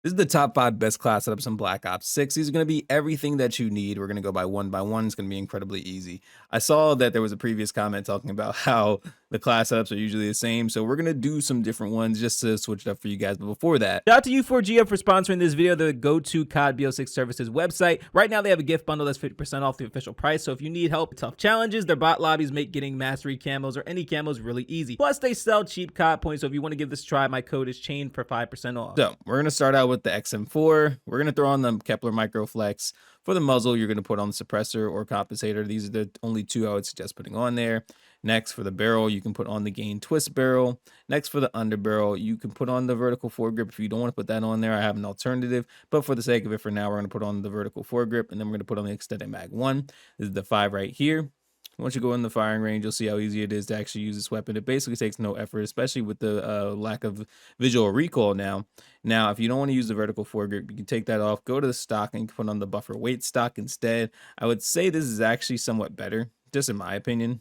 This is the top 5 best class setups in Black Ops 6. These are going to be everything that you need. We're going to go by one. It's going to be incredibly easy. I saw that there was a previous comment talking about how the class setups are usually the same. So we're going to do some different ones just to switch it up for you guys. But before that, Shout out to U4GM for sponsoring this video, the go-to COD BO6 services website. Right now, they have a gift bundle that's 50% off the official price. So if you need help with tough challenges, their bot lobbies make getting mastery camos or any camos really easy. Plus, they sell cheap COD points. So if you want to give this a try, my code is chain for 5% off. so we're going to start out with the XM4. We're going to throw on the Kepler Microflex. For the muzzle, you're going to put on the suppressor or compensator. These are the only two I would suggest putting on there. Next, for the barrel, you can put on the gain twist barrel. Next, for the underbarrel, you can put on the vertical foregrip. If you don't want to put that on there, I have an alternative. But for the sake of it, for now, we're going to put on the vertical foregrip, and then we're going to put on the extended mag 1. This is the 5 right here. Once you go in the firing range, you'll see how easy it is to actually use this weapon. It basically takes no effort, especially with the lack of visual recoil now. Now, if you don't want to use the vertical foregrip, you can take that off, go to the stock, and you can put on the buffer weight stock instead. I would say this is actually somewhat better, just in my opinion.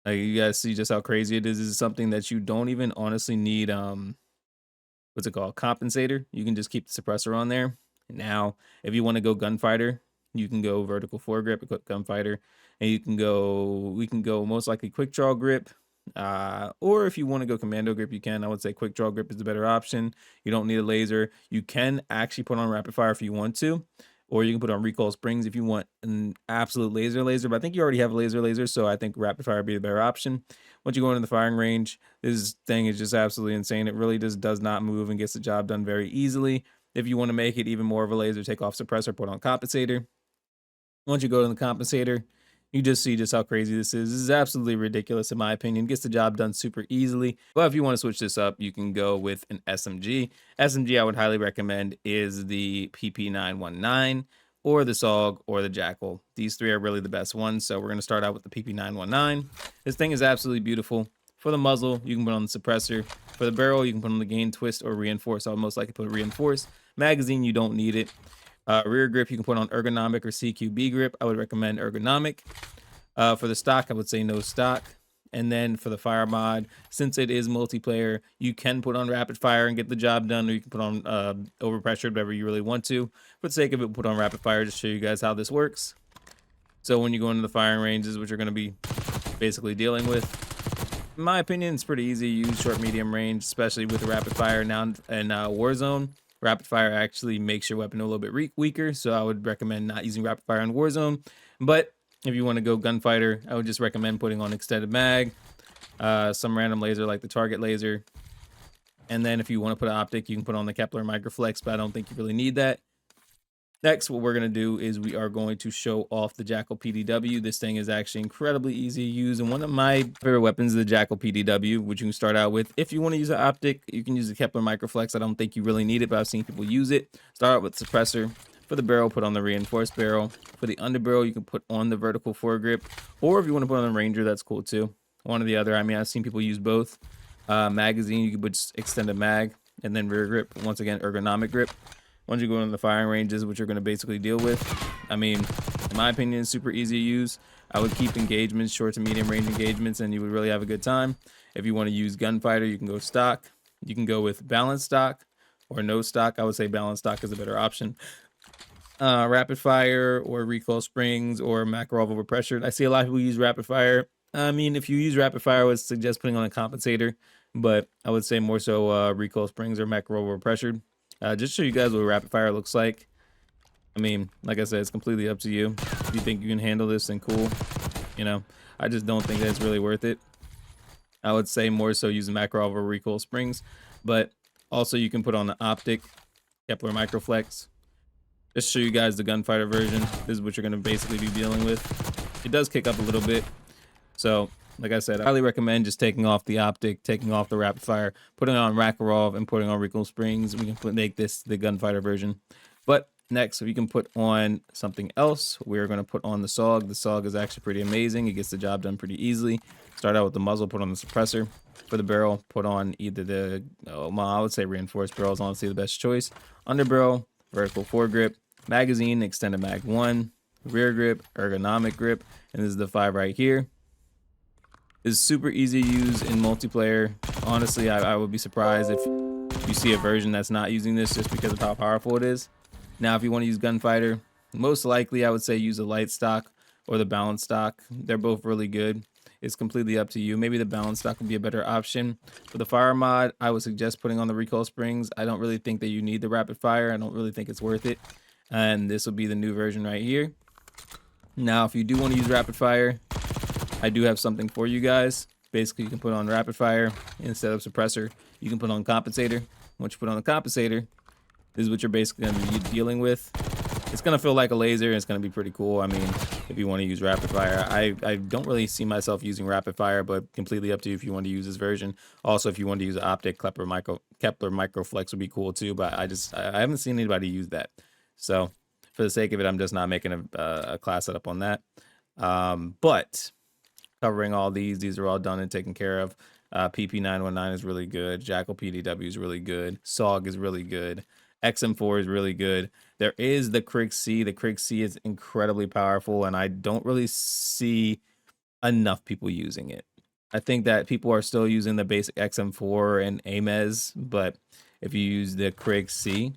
Like, you guys see just how crazy it is. This is something that you don't even honestly need, what's it called, compensator. You can just keep the suppressor on there. Now, if you want to go gunfighter, you can go vertical foregrip, equip gunfighter, and we can go most likely quick draw grip. Or if you want to go commando grip, you can. I would say quick draw grip is the better option. You don't need a laser. You can actually put on rapid fire if you want to, or you can put on recoil springs if you want an absolute laser. But I think you already have a laser, so I think rapid fire would be the better option. Once you go into the firing range, this thing is just absolutely insane. It really just does not move and gets the job done very easily. If you want to make it even more of a laser, take off suppressor, put on compensator. Once you go to the compensator, you just see just how crazy this is. This is absolutely ridiculous in my opinion. Gets the job done super easily. But if you want to switch this up, you can go with an SMG. SMG I would highly recommend is the PP919 or the Saug or the Jackal. These three are really the best ones. So we're going to start out with the PP919. This thing is absolutely beautiful. For the muzzle, you can put on the suppressor. For the barrel, you can put on the gain twist or reinforce. I would most likely put reinforce. Magazine, you don't need it. Rear grip, you can put on ergonomic or CQB grip. I would recommend ergonomic. For the stock, I would say no stock. And then for the fire mod, since it is multiplayer, you can put on rapid fire and get the job done, or you can put on overpressured, whatever you really want to. For the sake of it, put on rapid fire just to show you guys how this works. So when you go into the firing ranges, which you're going to be basically dealing with, in my opinion, it's pretty easy to use short, medium range, especially with the rapid fire now in Warzone. Rapid fire actually makes your weapon a little bit weaker, so I would recommend not using rapid fire in Warzone. But if you want to go gunfighter, I would just recommend putting on extended mag, some random laser like the target laser. And then if you want to put an optic, you can put on the Kepler Microflex, but I don't think you really need that. Next, what we're going to do is we are going to show off the Jackal PDW. This thing is actually incredibly easy to use, and one of my favorite weapons is the Jackal PDW, which you can start out with. If you want to use an optic, you can use the Kepler Microflex. I don't think you really need it, but I've seen people use it. Start out with suppressor. For the barrel, put on the reinforced barrel. For the underbarrel, you can put on the vertical foregrip, or if you want to put on the Ranger, that's cool too. One or the other. I mean, I've seen people use both. Magazine, you can put extended mag, and then rear grip. Once again, ergonomic grip. Once you go into the firing ranges, which you're going to basically deal with, I mean, in my opinion, it's super easy to use. I would keep engagements, short to medium range engagements, and you would really have a good time. If you want to use gunfighter, you can go stock. You can go with balanced stock or no stock. I would say balanced stock is a better option. Rapid fire or recoil springs or Makarov overpressured. I see a lot of people use rapid fire. I mean, if you use rapid fire, I would suggest putting on a compensator, but I would say more so recoil springs or Makarov overpressured. Just to show you guys what rapid fire looks like. I mean, like I said, it's completely up to you. If you think you can handle this, then cool. You know, I just don't think that it's really worth it. I would say more so using Makarov or recoil springs, but also you can put on the optic, Kepler Microflex. Just to show you guys the gunfighter version. This is what you're going to basically be dealing with. It does kick up a little bit. So, like I said, I highly recommend just taking off the optic, taking off the rapid fire, putting on Makarov, and putting on recoil springs. We can make this the gunfighter version. But next, if you can put on something else, we're going to put on the Saug. The Saug is actually pretty amazing. It gets the job done pretty easily. Start out with the muzzle, put on the suppressor. For the barrel, put on either the, I would say reinforced barrel is honestly the best choice. Underbarrel, vertical foregrip, magazine, extended mag 1, rear grip, ergonomic grip, and this is the 5 right here. It's super easy to use in multiplayer. Honestly, I would be surprised if you see a version that's not using this just because of how powerful it is. Now, if you want to use gunfighter, most likely I would say use a light stock or the balanced stock. They're both really good. It's completely up to you. Maybe the balanced stock would be a better option. For the fire mod, I would suggest putting on the recoil springs. I don't really think that you need the rapid fire. I don't really think it's worth it. And this will be the new version right here. Now, if you do want to use rapid fire, I do have something for you guys. Basically, you can put on rapid fire instead of suppressor. You can put on compensator. Once you put on the compensator, this is what you're basically going to be dealing with. It's going to feel like a laser. It's going to be pretty cool. I mean, if you want to use rapid fire, I don't really see myself using rapid fire, but completely up to you if you want to use this version. Also, if you want to use an optic, Kepler Microflex would be cool too, but I haven't seen anybody use that. So for the sake of it, I'm just not making a class setup on that. But covering all these are all done and taken care of. PP919 is really good. Jackal PDW is really good. Saug is really good. XM4 is really good. There is the KRIG C. The KRIG C is incredibly powerful, and I don't really see enough people using it. I think that people are still using the basic XM4 and AMES, but if you use the KRIG C,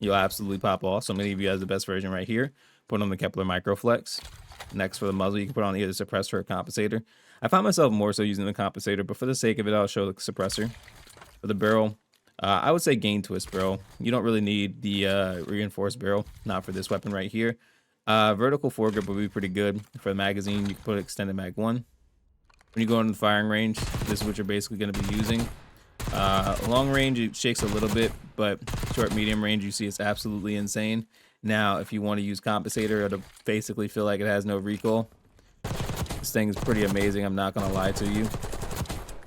you'll absolutely pop off. So many of you have the best version right here. Put on the Kepler Microflex. Next, for the muzzle, you can put on either suppressor or compensator. I find myself more so using the compensator, but for the sake of it, I'll show the suppressor. For the barrel, I would say gain twist barrel. You don't really need the reinforced barrel, not for this weapon right here. Vertical foregrip would be pretty good. For the magazine, you can put extended mag 1. When you go into the firing range, this is what you're basically going to be using. Long range, it shakes a little bit, but short, medium range, you see it's absolutely insane. Now, if you want to use compensator, it'll basically feel like it has no recoil. This thing is pretty amazing, I'm not going to lie to you.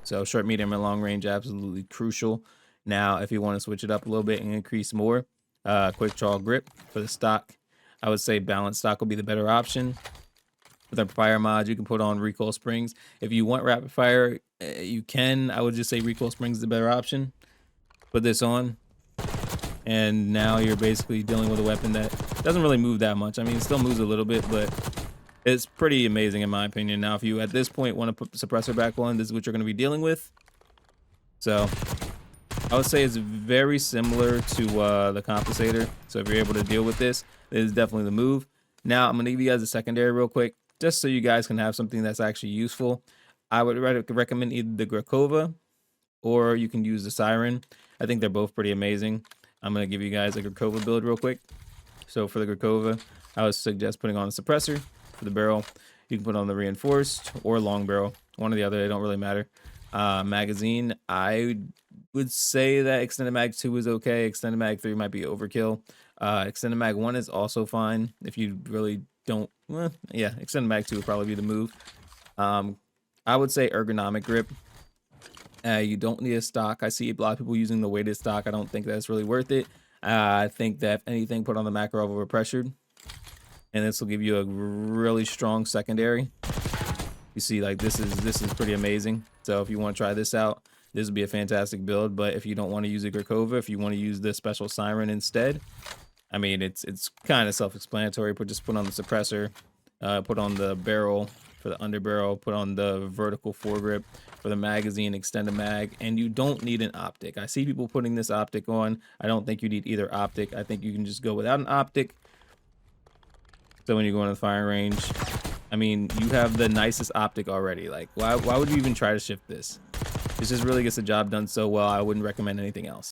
So short, medium, and long range, absolutely crucial. Now, if you want to switch it up a little bit and increase more, quick draw grip for the stock, I would say balanced stock will be the better option. With our fire mod, you can put on recoil springs. If you want rapid fire, you can. I would just say recoil springs is the better option. Put this on, and now you're basically dealing with a weapon that doesn't really move that much. I mean, it still moves a little bit, but it's pretty amazing in my opinion. Now, if you at this point want to put the suppressor back on, this is what you're going to be dealing with. So I would say it's very similar to the compensator. So if you're able to deal with this, this is definitely the move. Now, I'm going to give you guys a secondary real quick, just so you guys can have something that's actually useful. I would recommend either the Grakova or you can use the Siren. I think they're both pretty amazing. I'm going to give you guys a Grakova build real quick. So for the Grakova, I would suggest putting on a suppressor. For the barrel, you can put on the reinforced or long barrel. One or the other, they don't really matter. Magazine, I would say that extended mag 2 is okay. Extended mag 3 might be overkill. Extended mag 1 is also fine if you really don't. Well, yeah, extended mag 2 would probably be the move. I would say ergonomic grip. You don't need a stock. I see a lot of people using the weighted stock. I don't think that's really worth it. I think that if anything, put on the macro overpressured, and this will give you a really strong secondary. You see, like this is pretty amazing. So if you want to try this out, this would be a fantastic build. But if you don't want to use a Grakova, if you want to use the special Siren instead, I mean, it's kind of self-explanatory. Just put on the suppressor, put on the barrel for the underbarrel, put on the vertical foregrip for the magazine, extended mag, and you don't need an optic. I see people putting this optic on. I don't think you need either optic. I think you can just go without an optic. So when you go into the firing range, I mean, you have the nicest optic already. Like, why would you even try to shift this? This just really gets the job done so well. I wouldn't recommend anything else.